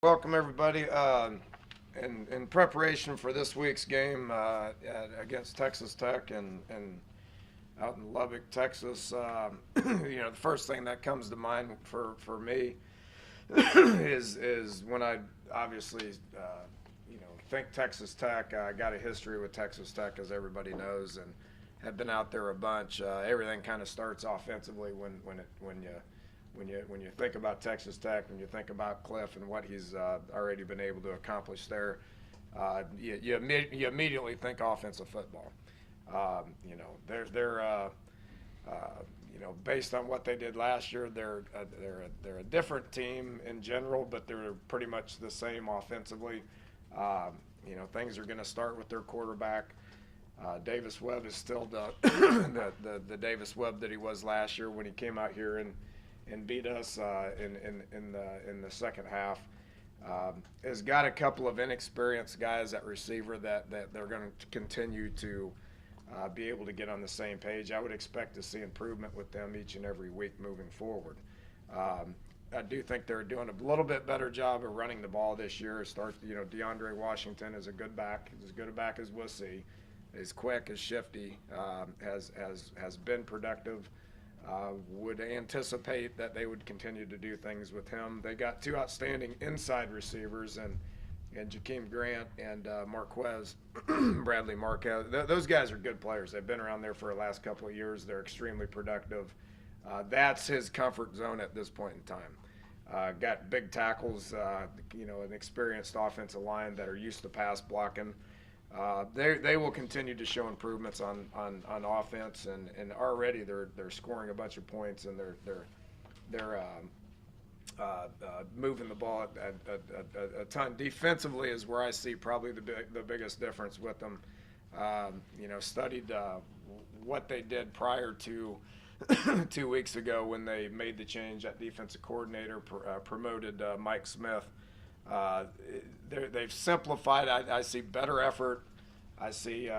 Welcome everybody. In preparation for this week's game against Texas Tech and out in Lubbock, Texas, the first thing that comes to mind for me is when I obviously think Texas Tech. I got a history with Texas Tech, as everybody knows, and have been out there a bunch. Everything kind of starts offensively when you think about Texas Tech, when you think about Cliff and what he's already been able to accomplish there, you immediately think offensive football. They're based on what they did last year, they're a different team in general, but they're pretty much the same offensively. Things are going to start with their quarterback. Davis Webb is still the Davis Webb that he was last year when he came out here and beat us in the second half. Has got a couple of inexperienced guys at receiver that they're going to continue to be able to get on the same page. I would expect to see improvement with them each and every week moving forward. I do think they're doing a little bit better job of running the ball this year. DeAndre Washington is a good back, as good a back as we'll see. Is quick, is shifty, has been productive. Would anticipate that they would continue to do things with him. They got two outstanding inside receivers and Jakeem Grant and Marquez, Bradley Marquez. Those guys are good players. They've been around there for the last couple of years. They're extremely productive. That's his comfort zone at this point in time. Got big tackles, an experienced offensive line that are used to pass blocking. They will continue to show improvements on offense, and already they're scoring a bunch of points, and they're moving the ball a ton. Defensively is where I see probably the biggest difference with them. Studied what they did prior to 2 weeks ago when they made the change at defensive coordinator, promoted Mike Smith. They've simplified. I see better effort. I see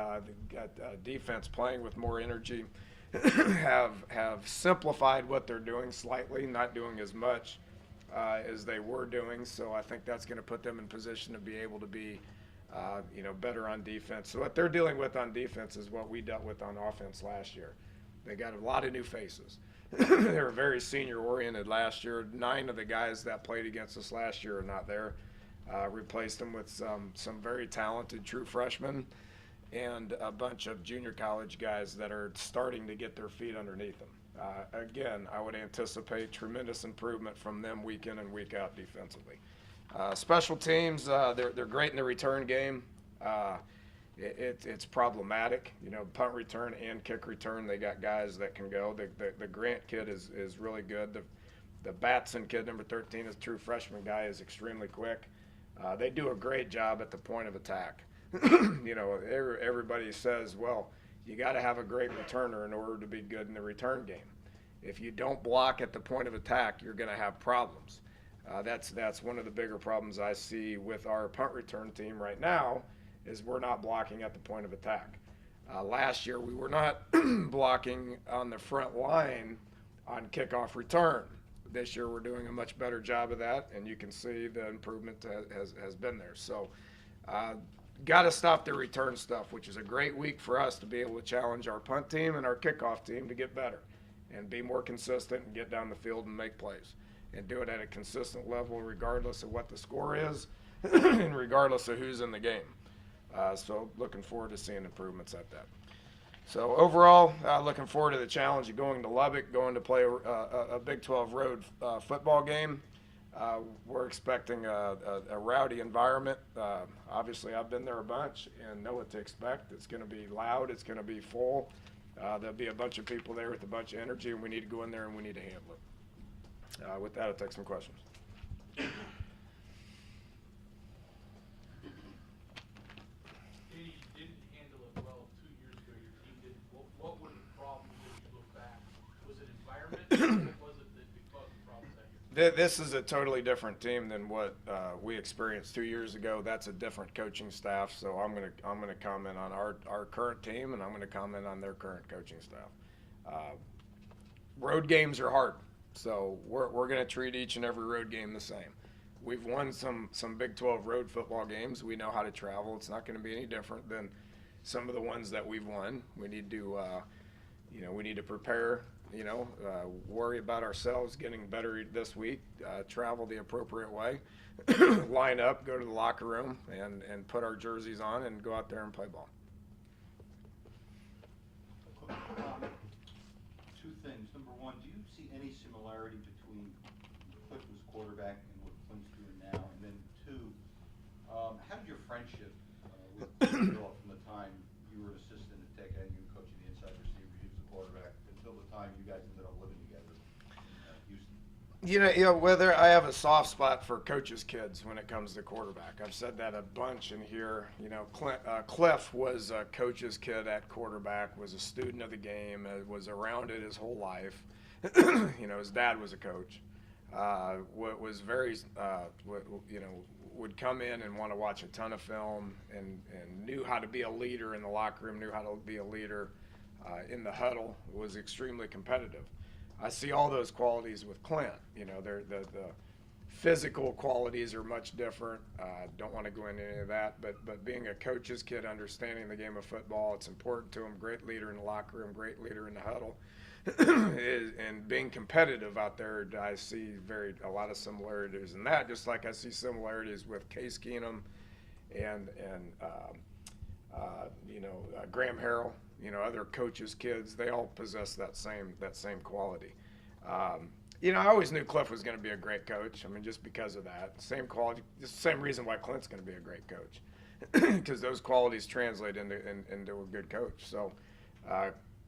defense playing with more energy. have simplified what they're doing slightly, not doing as much as they were doing. So I think that's going to put them in position to be able to be, better on defense. So what they're dealing with on defense is what we dealt with on offense last year. They got a lot of new faces. They were very senior-oriented last year. 9 of the guys that played against us last year are not there. Replaced them with some very talented true freshmen and a bunch of junior college guys that are starting to get their feet underneath them. Again, I would anticipate tremendous improvement from them week in and week out defensively. Special teams, they're great in the return game. It's problematic, punt return and kick return. They got guys that can go. The Grant kid is really good. The Batson kid, number 13, is a true freshman guy, is extremely quick. They do a great job at the point of attack. Everybody says, well, you got to have a great returner in order to be good in the return game. If you don't block at the point of attack, you're going to have problems. That's one of the bigger problems I see with our punt return team right now, is we're not blocking at the point of attack. Last year, we were not blocking on the front line on kickoff return. This year, we're doing a much better job of that, and you can see the improvement has been there. So, got to stop the return stuff, which is a great week for us to be able to challenge our punt team and our kickoff team to get better and be more consistent and get down the field and make plays and do it at a consistent level regardless of what the score is and regardless of who's in the game. So looking forward to seeing improvements at that. So overall, looking forward to the challenge of going to Lubbock, going to play a Big 12 road football game. We're expecting a rowdy environment. Obviously, I've been there a bunch and know what to expect. It's going to be loud. It's going to be full. There'll be a bunch of people there with a bunch of energy, and we need to go in there and we need to handle it. With that, I'll take some questions. This is a totally different team than what we experienced 2 years ago. That's a different coaching staff. So I'm gonna comment on our current team, and I'm gonna comment on their current coaching staff. Road games are hard, so we're gonna treat each and every road game the same. we've won some Big 12 road football games. We know how to travel. It's not going to be any different than some of the ones that we've won. We need to, we need to prepare. Worry about ourselves getting better this week. Travel the appropriate way. Line up, go to the locker room, and put our jerseys on and go out there and play ball. Two things. Number one, do you see any similarity between Cliff was quarterback and what Clint's doing now? And then two, how did your friendship with Clint develop from the time you were an assistant at Tech and you were coaching the inside receiver, he was the quarterback, until the time you guys ended up living together in Houston? Whether I have a soft spot for coaches' kids when it comes to quarterback. I've said that a bunch in here. Cliff was a coach's kid at quarterback, was a student of the game, was around it his whole life. His dad was a coach. Was very, would come in and want to watch a ton of film and knew how to be a leader in the locker room, knew how to be a leader in the huddle, was extremely competitive. I see all those qualities with Clint. The physical qualities are much different. Don't want to go into any of that, but being a coach's kid, understanding the game of football, it's important to him. Great leader in the locker room, great leader in the huddle, and being competitive out there. I see a lot of similarities in that. Just like I see similarities with Case Keenum and Graham Harrell. Other coaches' kids, they all possess that same quality. I always knew Cliff was going to be a great coach. Just because of that. Same quality, just the same reason why Clint's going to be a great coach. Because those qualities translate into a good coach. So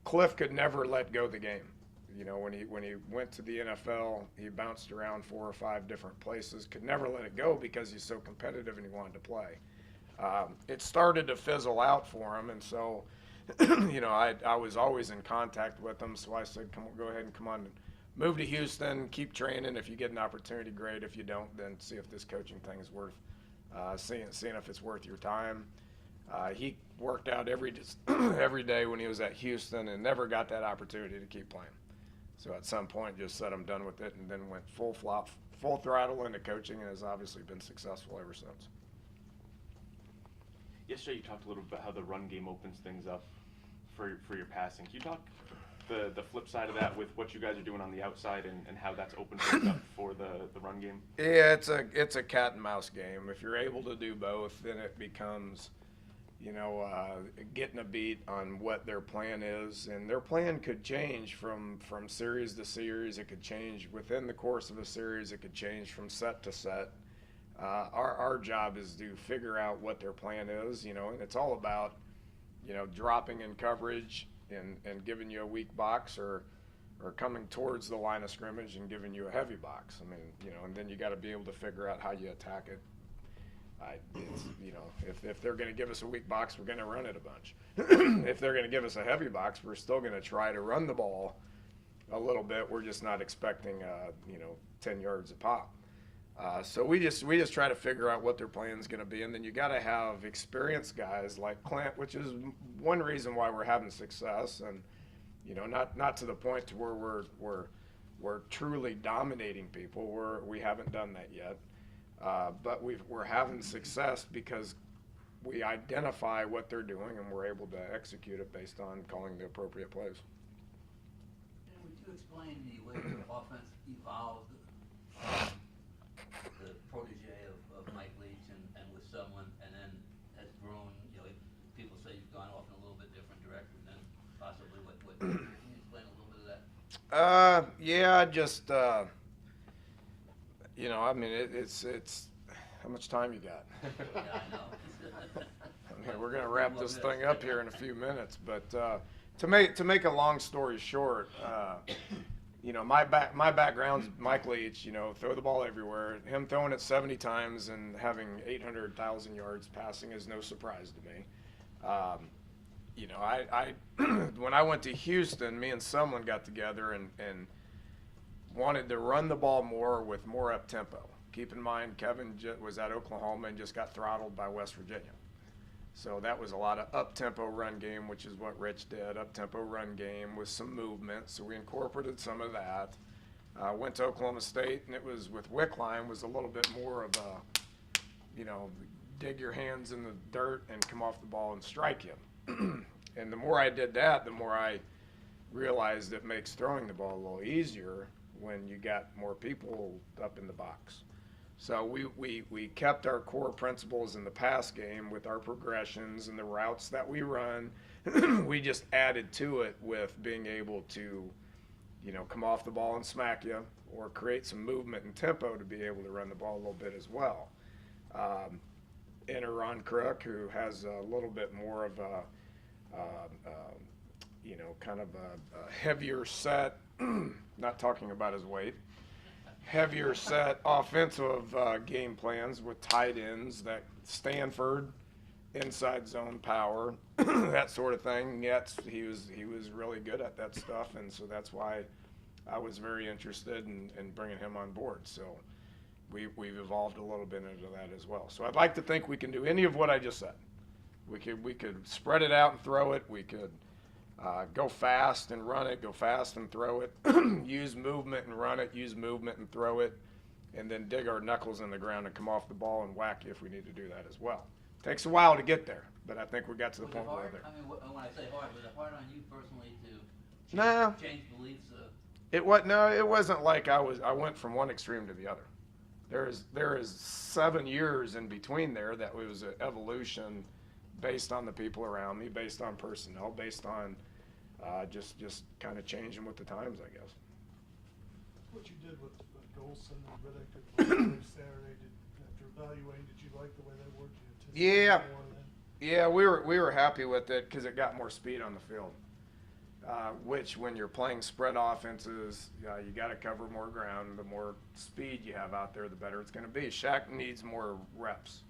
Cliff could never let go of the game. When he went to the NFL, he bounced around 4 or 5 different places, could never let it go because he's so competitive and he wanted to play. It started to fizzle out for him, and so I was always in contact with him, so I said, go ahead and come on, move to Houston, keep training. If you get an opportunity, great. If you don't, then see if this coaching thing is worth seeing if it's worth your time. He worked out every day when he was at Houston and never got that opportunity to keep playing. So at some point just said I'm done with it, and then went full throttle into coaching, and has obviously been successful ever since. Yesterday you talked a little bit about how the run game opens things up for your passing. Can you talk the flip side of that with what you guys are doing on the outside and how that's opened things up for the run game? Yeah, it's a cat and mouse game. If you're able to do both, then it becomes getting a beat on what their plan is, and their plan could change from series to series. It could change within the course of a series. It could change from set to set. Our job is to figure out what their plan is, and it's all about, dropping in coverage and giving you a weak box, or coming towards the line of scrimmage and giving you a heavy box. And then you got to be able to figure out how you attack it. If they're going to give us a weak box, we're going to run it a bunch. If they're going to give us a heavy box, we're still going to try to run the ball a little bit. We're just not expecting 10 yards a pop. So we just try to figure out what their plan is going to be, and then you got to have experienced guys like Clint, which is one reason why we're having success, and not to the point to where we're truly dominating people. We haven't done that yet, but we're having success because we identify what they're doing and we're able to execute it based on calling the appropriate plays. And would you explain the way the offense evolved? The protege of Mike Leach and with someone, and then has grown, people say you've gone off in a little bit different direction than possibly what can you explain a little bit of that? Yeah, just, it's how much time you got? Yeah, I know. We're going to wrap this thing up here in a few minutes, but to make a long story short, my background's Mike Leach, throw the ball everywhere. Him throwing it 70 times and having 800,000 yards passing is no surprise to me. When I went to Houston, me and someone got together and wanted to run the ball more with more up-tempo. Keep in mind, Kevin was at Oklahoma and just got throttled by West Virginia. So that was a lot of up-tempo run game, which is what Rich did, up-tempo run game with some movement. So we incorporated some of that. Went to Oklahoma State, and it was with Wickline was a little bit more of a, you know, dig your hands in the dirt and come off the ball and strike you. And the more I did that, the more I realized it makes throwing the ball a little easier when you got more people up in the box. So we kept our core principles in the pass game with our progressions and the routes that we run. We just added to it with being able to, you know, come off the ball and smack you, or create some movement and tempo to be able to run the ball a little bit as well. Enter Ron Crook, who has a little bit more of a, you know, kind of a heavier set, not talking about his weight, heavier set offensive game plans with tight ends, that Stanford, inside zone power, that sort of thing. Yet he was really good at that stuff, and so that's why I was very interested in bringing him on board. So we've evolved a little bit into that as well. So I'd like to think we can do any of what I just said. We could spread it out and throw it. We could go fast and run it, go fast and throw it, use movement and run it, use movement and throw it, and then dig our knuckles in the ground and come off the ball and whack you if we need to do that as well. Takes a while to get there, but I think we got to the point where we're there. I mean, when I say hard, was it hard on you personally to No. change beliefs? It wasn't like I went from one extreme to the other. There is 7 years in between there that was an evolution based on the people around me, based on personnel, based on just kind of changing with the times, I guess. What you did with Golson and Riddick Saturday, after evaluating, did you like the way they worked? Yeah, yeah, we were happy with it because it got more speed on the field. Which, when you're playing spread offenses, you got to cover more ground. The more speed you have out there, the better it's going to be. Shaq needs more reps,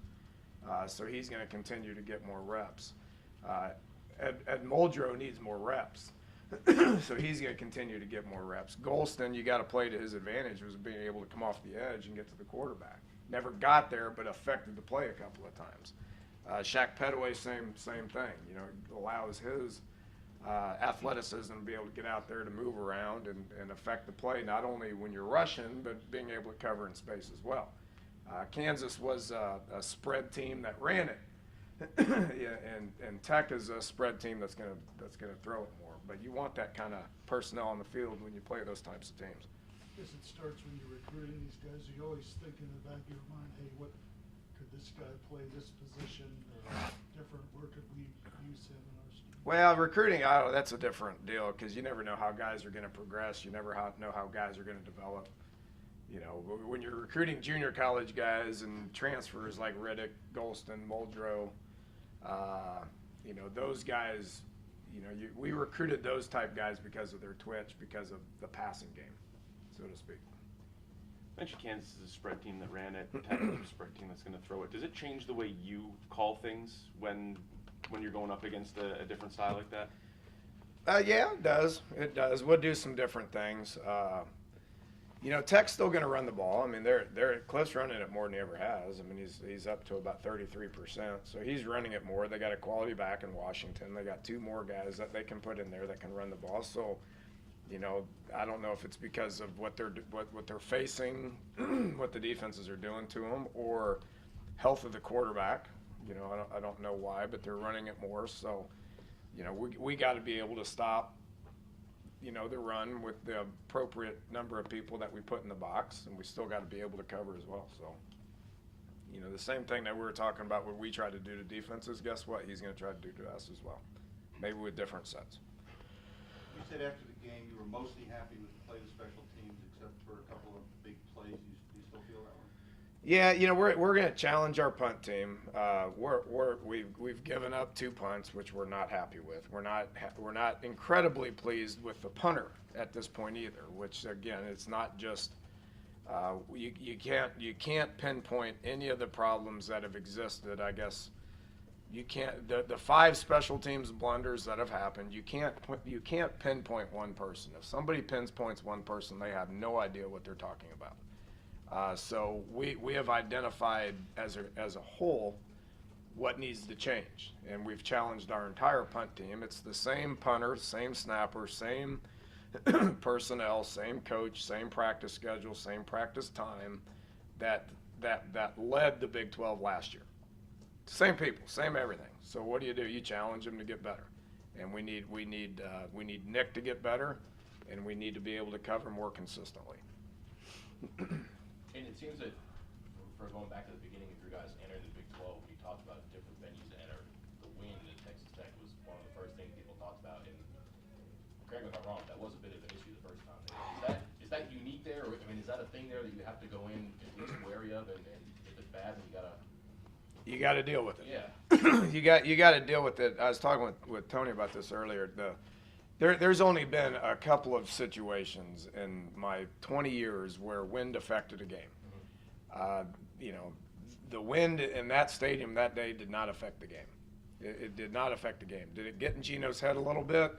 so he's going to continue to get more reps. Ed Muldrow needs more reps, so he's going to continue to get more reps. Golston, you got to play to his advantage, was being able to come off the edge and get to the quarterback. Never got there, but affected the play a couple of times. Shaq Petaway, same thing. You know, allows his athleticism to be able to get out there to move around and affect the play, not only when you're rushing, but being able to cover in space as well. Kansas was a spread team that ran it, yeah, and Tech is a spread team that's gonna throw it more. But you want that kind of personnel on the field when you play those types of teams. I guess it starts when you're recruiting these guys. You always think in the back of your mind, hey, what could this guy play this position or different? Where could we use him in our scheme? Well, recruiting, that's a different deal because you never know how guys are going to progress. You never know how guys are going to develop. You know, when you're recruiting junior college guys and transfers like Riddick, Golston, Muldrow, you know, those guys, you know, we recruited those type guys because of their twitch, because of the passing game, so to speak. You mentioned Kansas is a spread team that ran it, Tech is a spread team that's going to throw it. Does it change the way you call things when you're going up against a different style like that? Yeah, it does. It does. We'll do some different things. You know, Tech's still going to run the ball. I mean, Cliff's running it more than he ever has. I mean, he's up to about 33%, so he's running it more. They got a quality back in Washington. They got 2 more guys that they can put in there that can run the ball. So, you know, I don't know if it's because of what they're facing, what the defenses are doing to them, or health of the quarterback. You know, I don't know why, but they're running it more. So, you know, we got to be able to stop, you know, the run with the appropriate number of people that we put in the box, and we still got to be able to cover as well. So, you know, the same thing that we were talking about what we try to do to defenses, guess what? He's going to try to do to us as well, maybe with different sets. You said after the game you were mostly happy with the play of the special teams, except for a couple of big plays. You still feel that way? Yeah, you know, we're going to challenge our punt team. We've given up 2 punts, which we're not happy with. We're not incredibly pleased with the punter at this point either. Which again, it's not just you can't pinpoint any of the problems that have existed. I guess you can't the 5 special teams blunders that have happened. You can't pinpoint one person. If somebody pinpoints one person, they have no idea what they're talking about. So we have identified as a whole what needs to change, and we've challenged our entire punt team. It's the same punter, same snapper, same personnel, same coach, same practice schedule, same practice time that led the Big 12 last year. Same people, same everything. So what do? You challenge them to get better, and we need Nick to get better, and we need to be able to cover more consistently. And it seems that, for going back to the beginning of your guys entering the Big 12, you talked about different venues to enter. The win at Texas Tech was one of the first things people talked about, and correct me if I'm wrong, that was a bit of an issue the first time. Is that unique there, or I mean, is that a thing there that you have to go in at least wary of, and if it's bad, then You got to deal with it. Yeah. you got to deal with it. I was talking with Tony about this earlier. There's only been a couple of situations in my 20 years where wind affected a game. The wind in that stadium that day did not affect the game. It did not affect the game. Did it get in Gino's head a little bit?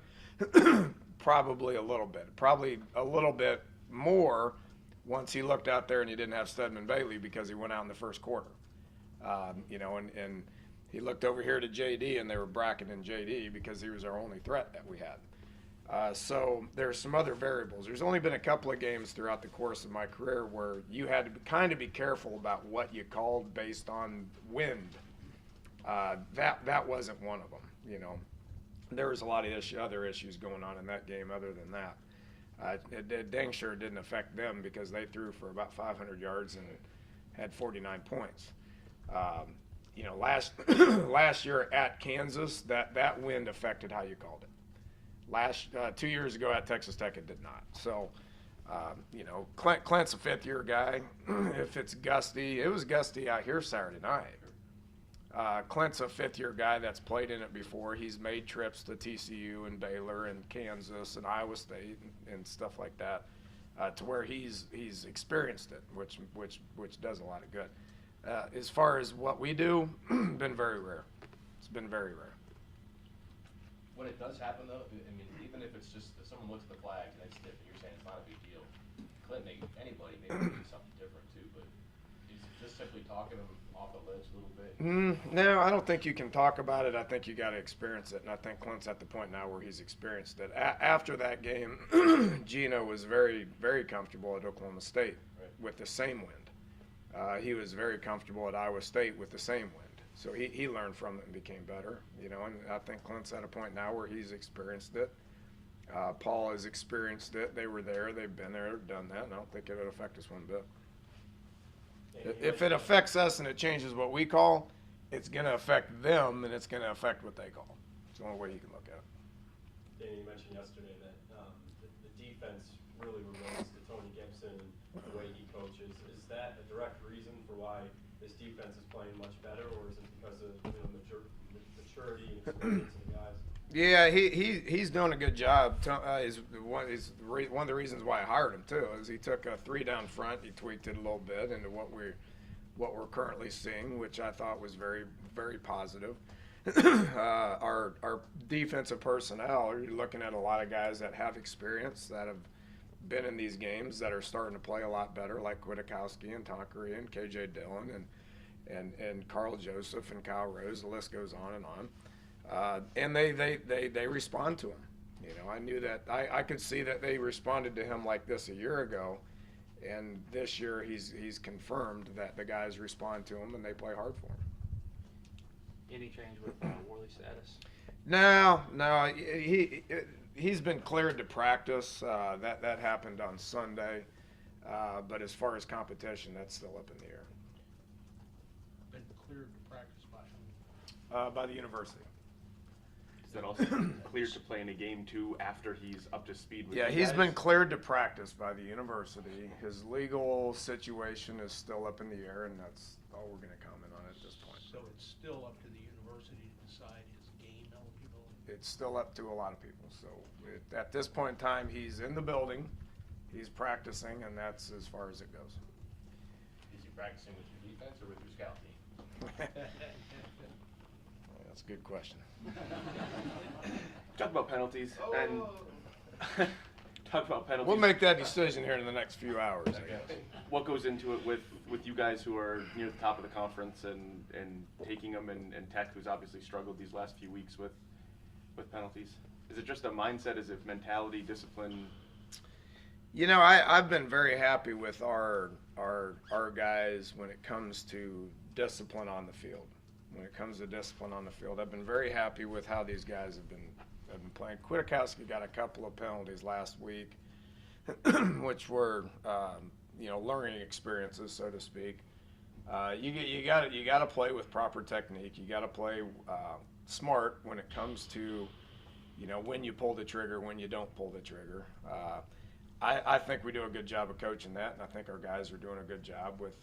Probably a little bit. Probably a little bit more once he looked out there and he didn't have Stedman Bailey because he went out in the first quarter. And he looked over here to JD, and they were bracketing JD because he was our only threat that we had. So there's some other variables. There's only been a couple of games throughout the course of my career where you had to kind of be careful about what you called based on wind. That wasn't one of them. There was a lot of other issues going on in that game other than that. It dang sure didn't affect them because they threw for about 500 yards and had 49 points. Last year at Kansas, that wind affected how you called it. 2 years ago at Texas Tech, it did not. So, Clint's a fifth-year guy. If it's gusty, it was gusty out here Saturday night. Clint's a fifth-year guy that's played in it before. He's made trips to TCU and Baylor and Kansas and Iowa State and stuff like that, to where he's experienced it, which does a lot of good. As far as what we do, been very rare. It's been very rare. when it does happen though, I mean, even if it's just, if someone looks at the flag and it's different, you're saying it's not a big deal. Clinton, anybody maybe do something different too, but is it just simply talking them off the ledge a little bit? No, I don't think you can talk about it. I think you got to experience it, and I think Clint's at the point now where he's experienced it. After that game, Gino was very, very comfortable at Oklahoma State with the same wind. He was very comfortable at Iowa State with the same wind. So he learned from it and became better, you know, and I think Clint's at a point now where he's experienced it. Paul has experienced it. They were there. They've been there, done that, and I don't think it would affect us one bit. If it affects us and it changes what we call, it's going to affect them and it's going to affect what they call. It's the only way you can look at it. Danny, you mentioned yesterday that the defense really relates to Tony Gibson and the way he coaches. Is that a direct reason for why this defense is playing much better, or is it because of maturity and experience of the guys? Yeah, he's doing a good job. One of the reasons why I hired him too is he took a 3 down front, he tweaked it a little bit into what we're currently seeing, which I thought was very, very positive. Our defensive personnel, you're looking at a lot of guys that have experience, that have been in these games, that are starting to play a lot better, like Kwiatkowski and Tonkery and KJ Dillon and Carl Joseph and Kyle Rose. The list goes on and on. And they respond to him. You know, I knew that I could see that they responded to him like this a year ago, and this year he's confirmed that the guys respond to him and they play hard for him. Any change with Worley's status? No, he's been cleared to practice. That happened on Sunday, but as far as competition, that's still up in the air. Been cleared to practice by whom? By the university. Is that also cleared to play in a game too after he's up to speed with Yeah, you he's guys? been cleared to practice by the university. His legal situation is still up in the air, and that's all we're going to comment on at this point. So it's still up to the university to decide his game eligibility? It's still up to a lot of people. So at this point in time, he's in the building, he's practicing, and that's as far as it goes. Is he practicing with your defense or with your scout team? That's a good question. Talk about penalties and talk about penalties. We'll make that decision here in the next few hours, I guess. What goes into it with you guys who are near the top of the conference and taking them, and Tech, who's obviously struggled these last few weeks with penalties? Is it just a mindset? Is it mentality, discipline? You know, I've been very happy with our guys when it comes to discipline on the field. When it comes to discipline on the field, I've been very happy with how these guys have been playing. Kwiatkowski got a couple of penalties last week, which were learning experiences, so to speak. You got to play with proper technique. You got to play smart when it comes to when you pull the trigger, when you don't pull the trigger. I think we do a good job of coaching that, and I think our guys are doing a good job with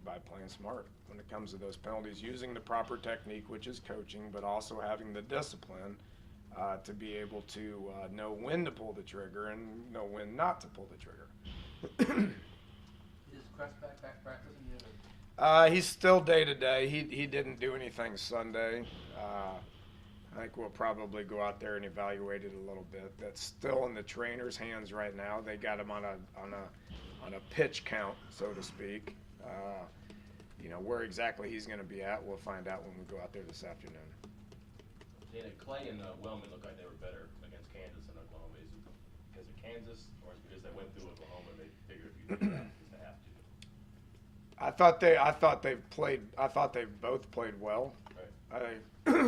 by playing smart when it comes to those penalties, using the proper technique, which is coaching, but also having the discipline to be able to know when to pull the trigger and know when not to pull the trigger. Is Crest back practicing yet? He's still day to day. He didn't do anything Sunday. I think we'll probably go out there and evaluate it a little bit. That's still in the trainer's hands right now. They got him on a pitch count, so to speak. Where exactly he's going to be at, we'll find out when we go out there this afternoon. Dana, Clay and Wellman looked like they were better against Kansas and Oklahoma. Is it because of Kansas, or is it because they went through Oklahoma and they figured if you did that, because they have to? I thought they both played well. Right.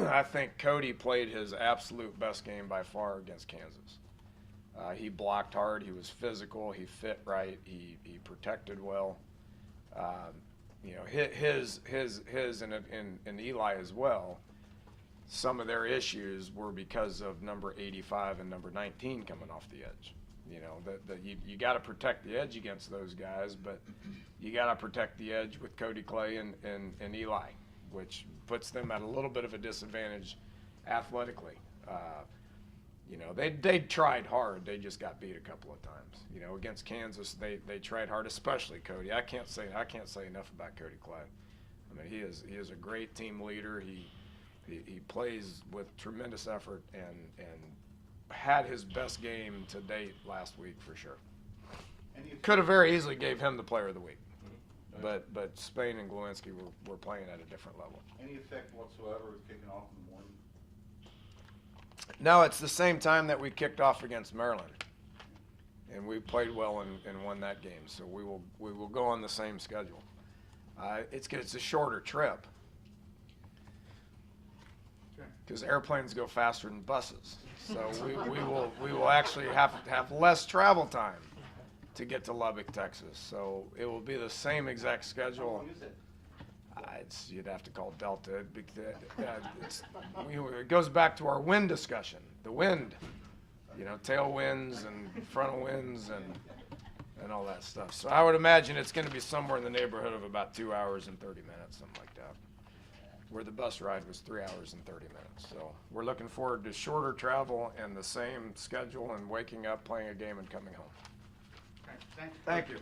I think Cody played his absolute best game by far against Kansas. He blocked hard. He was physical. He fit right. He protected well. His and Eli as well. Some of their issues were because of number 85 and number 19 coming off the edge. You got to protect the edge against those guys, but you got to protect the edge with Cody Clay and Eli, which puts them at a little bit of a disadvantage athletically. They tried hard. They just got beat a couple of times. Against Kansas, they tried hard, especially Cody. I can't say enough about Cody Clay. I mean, he is a great team leader. He plays with tremendous effort and had his best game to date last week for sure. Could have very easily gave him the player of the week. Mm-hmm. But Spain and Glowinski were playing at a different level. Any effect whatsoever with kicking off in the morning? No, it's the same time that we kicked off against Maryland, and we played well and won that game. So we will go on the same schedule. It's a shorter trip because airplanes go faster than buses. So we will actually have less travel time to get to Lubbock, Texas. So it will be the same exact How schedule. long is it? You'd have to call Delta. It goes back to our wind discussion. The wind, tailwinds and frontal winds and all that stuff. So I would imagine it's going to be somewhere in the neighborhood of about 2 hours and 30 minutes, something like that. Where the bus ride was 3 hours and 30 minutes. So we're looking forward to shorter travel and the same schedule and waking up, playing a game, and coming home. Okay, thank you. Thank you.